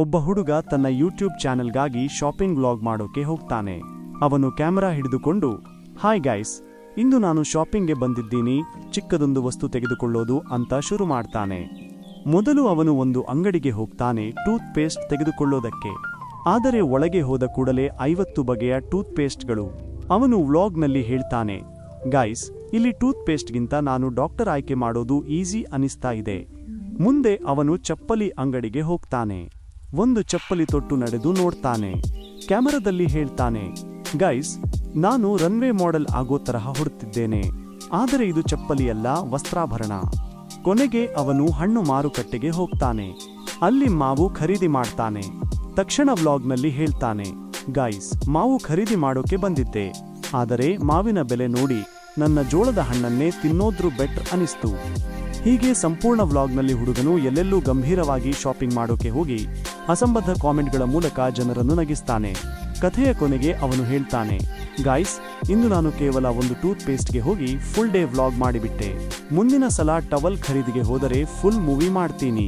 ಒಬ್ಬ ಹುಡುಗ ತನ್ನ ಯೂಟ್ಯೂಬ್ ಚಾನೆಲ್ಗಾಗಿ ಶಾಪಿಂಗ್ ವ್ಲಾಗ್ ಮಾಡೋಕೆ ಹೋಗ್ತಾನೆ. ಅವನು ಕ್ಯಾಮೆರಾ ಹಿಡಿದುಕೊಂಡು, ಹಾಯ್ ಗೈಸ್, ಇಂದು ನಾನು ಶಾಪಿಂಗ್ಗೆ ಬಂದಿದ್ದೀನಿ, ಚಿಕ್ಕದೊಂದು ವಸ್ತು ತೆಗೆದುಕೊಳ್ಳೋದು ಅಂತ ಶುರು ಮಾಡ್ತಾನೆ. ಮೊದಲು ಅವನು ಒಂದು ಅಂಗಡಿಗೆ ಹೋಗ್ತಾನೆ ಟೂತ್ ಪೇಸ್ಟ್ ತೆಗೆದುಕೊಳ್ಳೋದಕ್ಕೆ. ಆದರೆ ಒಳಗೆ ಹೋದ ಕೂಡಲೇ 50 ಬಗೆಯ ಟೂತ್ ಪೇಸ್ಟ್ಗಳು. ಅವನು ವ್ಲಾಗ್ನಲ್ಲಿ ಹೇಳ್ತಾನೆ, ಗೈಸ್, ಇಲ್ಲಿ ಟೂತ್ ಪೇಸ್ಟ್ಗಿಂತ ನಾನು ಡಾಕ್ಟರ್ ಆಯ್ಕೆ ಮಾಡೋದು ಈಸಿ ಅನಿಸ್ತಾ ಇದೆ. ಮುಂದೆ ಅವನು ಚಪ್ಪಲಿ ಅಂಗಡಿಗೆ ಹೋಗ್ತಾನೆ. ಒಂದು ಚಪ್ಪಲಿ ತೊಟ್ಟು ನಡೆದು ನೋಡ್ತಾನೆ. ಕ್ಯಾಮರಾದಲ್ಲಿ ಹೇಳ್ತಾನೆ, ಗೈಸ್, ನಾನು ರನ್ವೇ ಮಾಡೆಲ್ ಆಗೋ ತರಹ ಹುಡುಕ್ತಿದ್ದೇನೆ, ಆದರೆ ಇದು ಚಪ್ಪಲಿಯಲ್ಲ, ವಸ್ತ್ರಾಭರಣ. ಕೊನೆಗೆ ಅವನು ಹಣ್ಣು ಮಾರುಕಟ್ಟೆಗೆ ಹೋಗ್ತಾನೆ. ಅಲ್ಲಿ ಮಾವು ಖರೀದಿ ಮಾಡ್ತಾನೆ. ತಕ್ಷಣ ವ್ಲಾಗ್ನಲ್ಲಿ ಹೇಳ್ತಾನೆ, ಗೈಸ್, ಮಾವು ಖರೀದಿ ಮಾಡೋಕೆ ಬಂದಿದ್ದೆ, ಆದರೆ ಮಾವಿನ ಬೆಲೆ ನೋಡಿ ನನ್ನ ಜೋಳದ ಹಣ್ಣನ್ನೇ ತಿನ್ನೋದ್ರೂ ಬೆಟರ್ ಅನಿಸ್ತು. ಹೀಗೆ ಸಂಪೂರ್ಣ ವ್ಲಾಗ್ನಲ್ಲಿ ಹುಡುಗನು ಎಲ್ಲೆಲ್ಲೂ ಗಂಭೀರವಾಗಿ ಶಾಪಿಂಗ್ ಮಾಡೋಕೆ ಹೋಗಿ ಅಸಂಬದ್ಧ ಕಾಮೆಂಟ್ಗಳ ಮೂಲಕ ಜನರನ್ನು ನಗಿಸ್ತಾನೆ. ಕಥೆಯ ಕೊನೆಗೆ ಅವನು ಹೇಳ್ತಾನೆ, ಗಾಯ್ಸ್, ಇಂದು ನಾನು ಕೇವಲ ಒಂದು ಟೂತ್ ಪೇಸ್ಟ್ಗೆ ಹೋಗಿ ಫುಲ್ ಡೇ ವ್ಲಾಗ್ ಮಾಡಿಬಿಟ್ಟೆ. ಮುಂದಿನ ಸಲ ಟವಲ್ ಖರೀದಿಗೆ ಹೋದರೆ ಫುಲ್ ಮೂವಿ ಮಾಡ್ತೀನಿ.